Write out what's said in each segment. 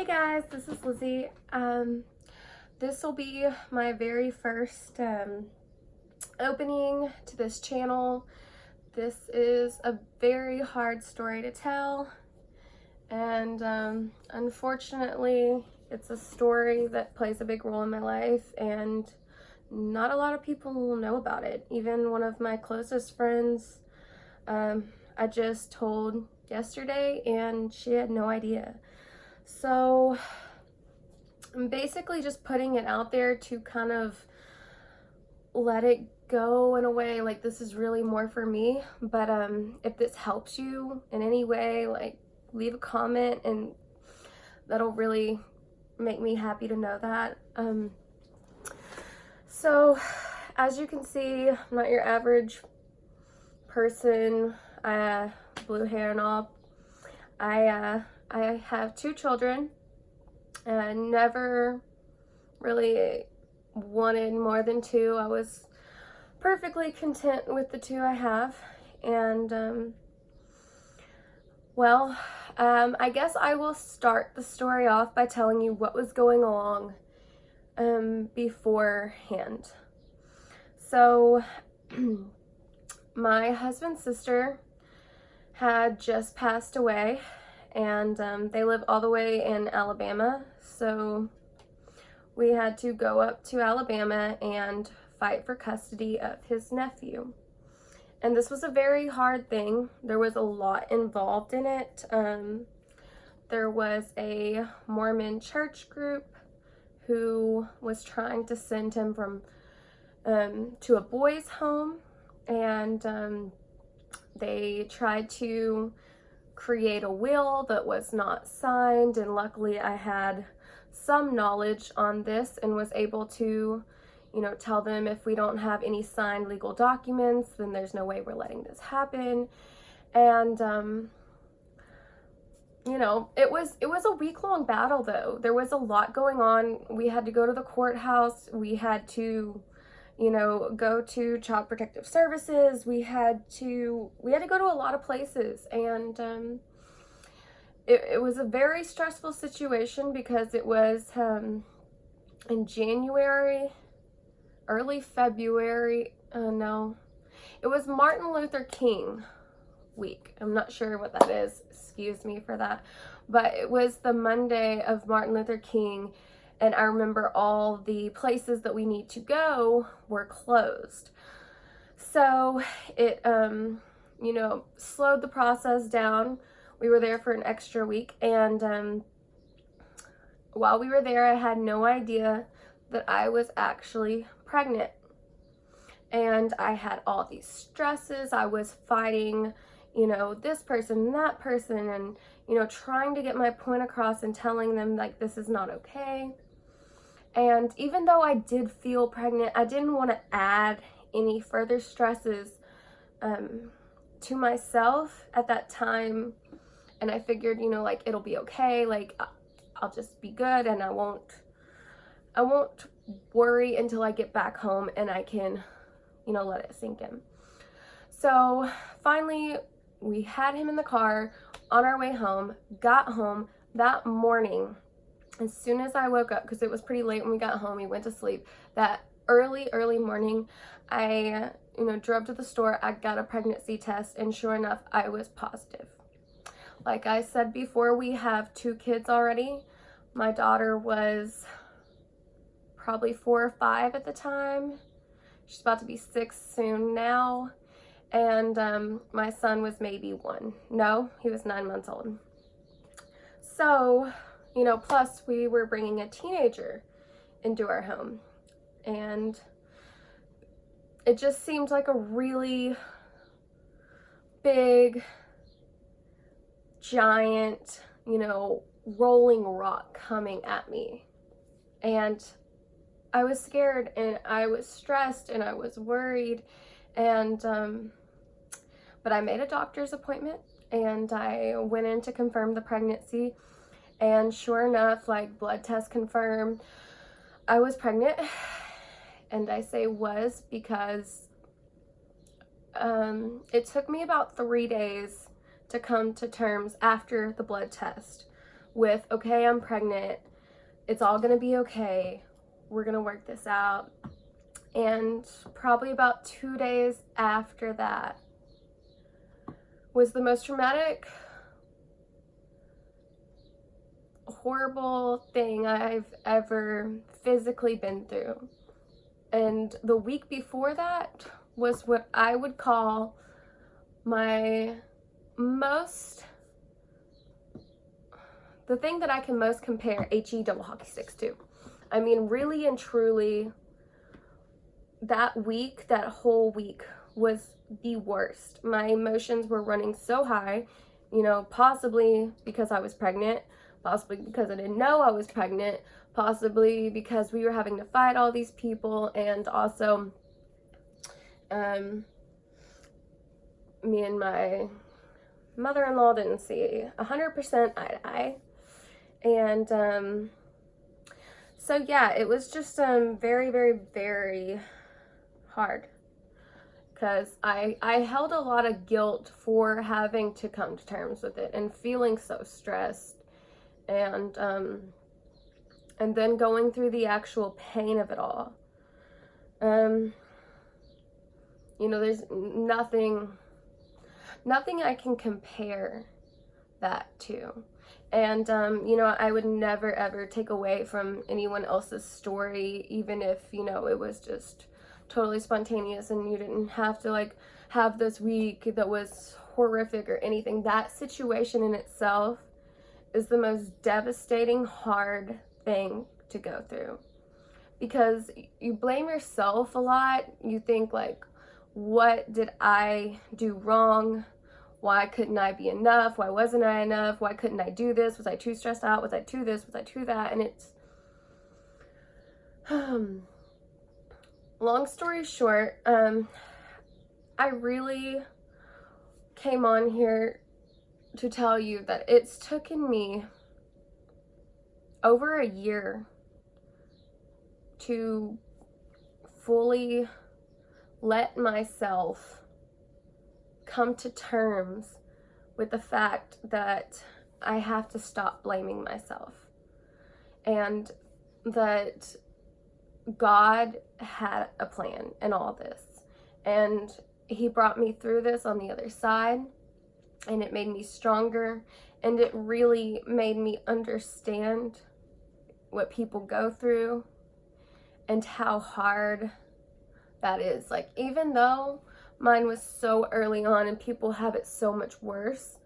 Hey guys, this is Lizzie. This will be my very first opening to this channel. This is a very hard story to tell, and unfortunately, it's a story that plays a big role in my life, and not a lot of people will know about it. Even one of my closest friends, I just told yesterday, and she had no idea. So I'm basically just putting it out there to kind of let it go in a way, like this is really more for me. But if this helps you in any way, like leave a comment, and that'll really make me happy to know that. So as you can see, I'm not your average person. Blue hair and all. I have 2 children, and I never really wanted more than 2. I was perfectly content with the 2 I have, and I guess I will start the story off by telling you what was going along beforehand. So my husband's sister had just passed away, and they live all the way in Alabama, so we had to go up to Alabama and fight for custody of his nephew. And this was a very hard thing. There was a lot involved in it. There was a Mormon church group who was trying to send him from to a boys' home, and they tried to create a will that was not signed, and luckily I had some knowledge on this and was able to, tell them, if we don't have any signed legal documents, then there's no way we're letting this happen. And it was a week-long battle, though. There was a lot going on. We had to go to the courthouse. We had to go to Child Protective Services. We had to go to a lot of places, and it was a very stressful situation because it was in January, early February. No, it was Martin Luther King week. I'm not sure what that is. Excuse me for that, but it was the Monday of Martin Luther King. And I remember all the places that we need to go were closed. So it, slowed the process down. We were there for an extra week. And while we were there, I had no idea that I was actually pregnant. And I had all these stresses. I was fighting, this person and that person, and, trying to get my point across and telling them, like, this is not okay. And even though I did feel pregnant, I didn't want to add any further stresses to myself at that time. And I figured, it'll be okay. Like, I'll just be good, and I won't worry until I get back home and I can, let it sink in. So finally, we had him in the car on our way home, got home that morning. As soon as I woke up, because it was pretty late when we got home, we went to sleep. That early morning, I, drove to the store. I got a pregnancy test, and sure enough, I was positive. Like I said before, we have 2 kids already. My daughter was probably 4 or 5 at the time. She's about to be 6 soon now. And my son was maybe 1. No, he was 9 months old. So, plus we were bringing a teenager into our home, and it just seemed like a really big, giant, rolling rock coming at me. And I was scared, and I was stressed, and I was worried, and but I made a doctor's appointment, and I went in to confirm the pregnancy. And sure enough, like, blood test confirmed I was pregnant. And I say was because it took me about 3 days to come to terms after the blood test with, okay, I'm pregnant. It's all going to be okay. We're going to work this out. And probably about 2 days after that was the most traumatic, horrible thing I've ever physically been through. And the week before that was what I would call my most, the thing that I can most compare HE double hockey sticks to. I mean, really and truly, that week, that whole week was the worst. My emotions were running so high, you know, possibly because I was pregnant, possibly because I didn't know I was pregnant, possibly because we were having to fight all these people, and also me and my mother-in-law didn't see 100% eye to eye. And so yeah, it was just very, very, very hard, because I held a lot of guilt for having to come to terms with it and feeling so stressed, and then going through the actual pain of it all. You know, there's nothing I can compare that to. And you know, I would never ever take away from anyone else's story, even if, you know, it was just totally spontaneous and you didn't have to like have this week that was horrific or anything. That situation in itself is the most devastating, hard thing to go through, because you blame yourself a lot. You think like, what did I do wrong? Why couldn't I be enough? Why wasn't I enough? Why couldn't I do this? Was I too stressed out? Was I too this? Was I too that? And it's long story short, I really came on here to tell you that it's taken me over a year to fully let myself come to terms with the fact that I have to stop blaming myself, and that God had a plan in all this, and he brought me through this on the other side, and it made me stronger, and it really made me understand what people go through and how hard that is. Like, even though mine was so early on and people have it so much worse,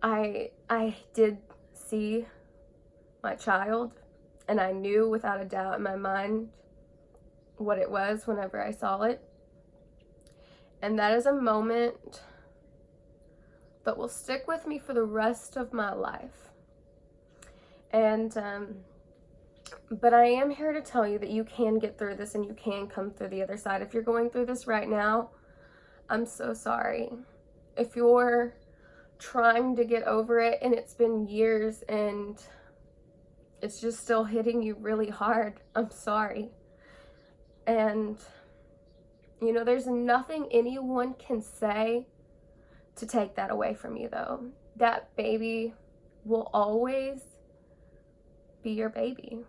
I did see my child, and I knew without a doubt in my mind what it was whenever I saw it. And that is a moment that will stick with me for the rest of my life. And but I am here to tell you that you can get through this, and you can come through the other side. If you're going through this right now, I'm so sorry. If you're trying to get over it and it's been years and it's just still hitting you really hard, I'm sorry. And you know, there's nothing anyone can say to take that away from you, though. That baby will always be your baby.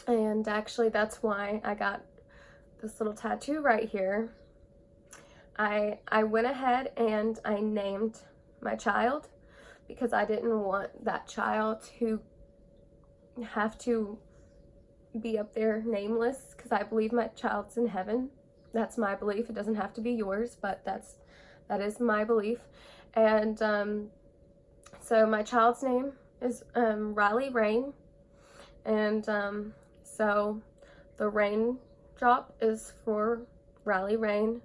And actually, that's why I got this little tattoo right here. I went ahead and I named my child, because I didn't want that child to have to be up there nameless, because I believe my child's in heaven. That's my belief. It doesn't have to be yours, but that is my belief. And so my child's name is Riley Rain, and so the raindrop is for Riley Rain,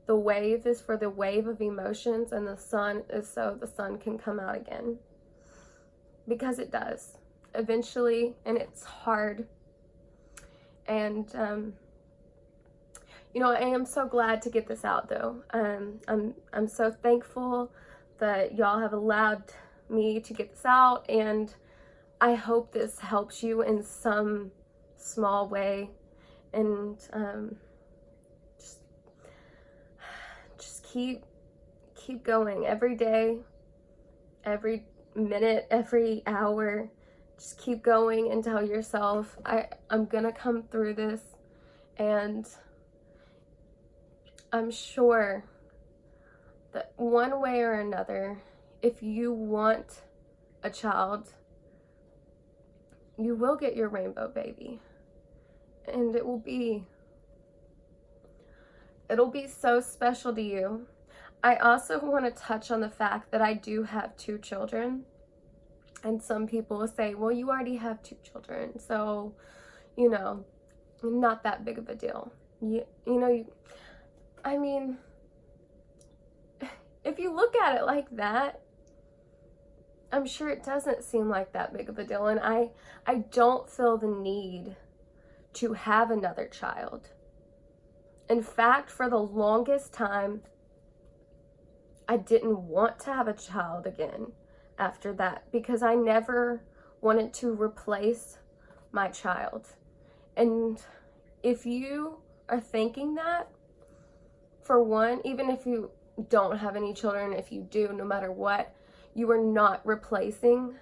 the wave is for the wave of emotions, and the sun is so the sun can come out again, because it does eventually, and it's hard. And you know, I am so glad to get this out, though. I'm so thankful that y'all have allowed me to get this out, and I hope this helps you in some small way. And just keep going every day, every minute, every hour. Just keep going and tell yourself, I'm gonna come through this, and I'm sure that one way or another, if you want a child, you will get your rainbow baby. And it'll be so special to you. I also want to touch on the fact that I do have 2 children. And some people will say, well, you already have 2 children, so, you know, not that big of a deal. I mean, if you look at it like that, I'm sure it doesn't seem like that big of a deal. And I don't feel the need to have another child. In fact, for the longest time, I didn't want to have a child again after that, because I never wanted to replace my child. And if you are thinking that, for one, even if you don't have any children, if you do, no matter what, you are not replacing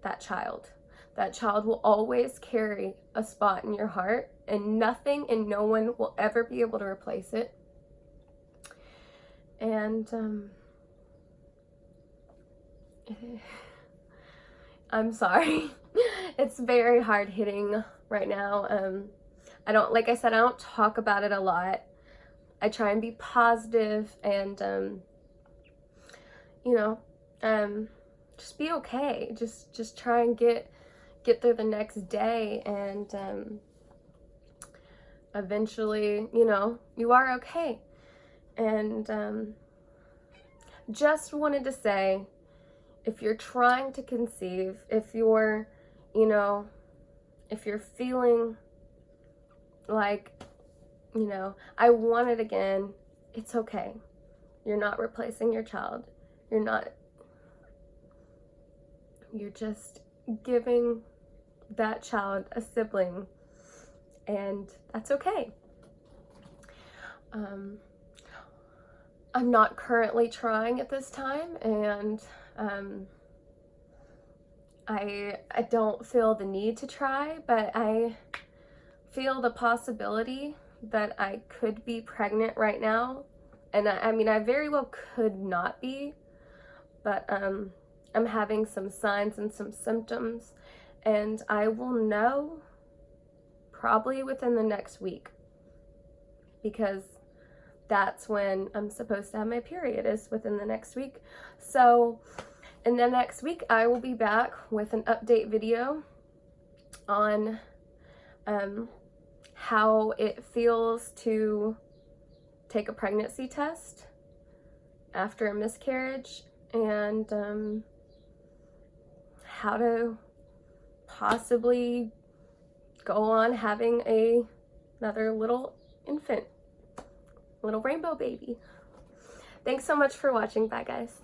that child. That child will always carry a spot in your heart, and nothing and no one will ever be able to replace it. And I'm sorry. It's very hard hitting right now. I don't talk about it a lot. I try and be positive and, just be okay. Just try and get through the next day, and eventually, you are okay. And just wanted to say, if you're trying to conceive, if you're feeling like, I want it again, it's okay. You're not replacing your child. You're just giving that child a sibling, and that's okay. I'm not currently trying at this time, and I don't feel the need to try, but I feel the possibility that I could be pregnant right now. And I very well could not be, but I'm having some signs and some symptoms, and I will know probably within the next week, because that's when I'm supposed to have my period, is within the next week. So in the next week, I will be back with an update video on how it feels to take a pregnancy test after a miscarriage, and how to possibly go on having another little infant, little rainbow baby. Thanks so much for watching. Bye, guys.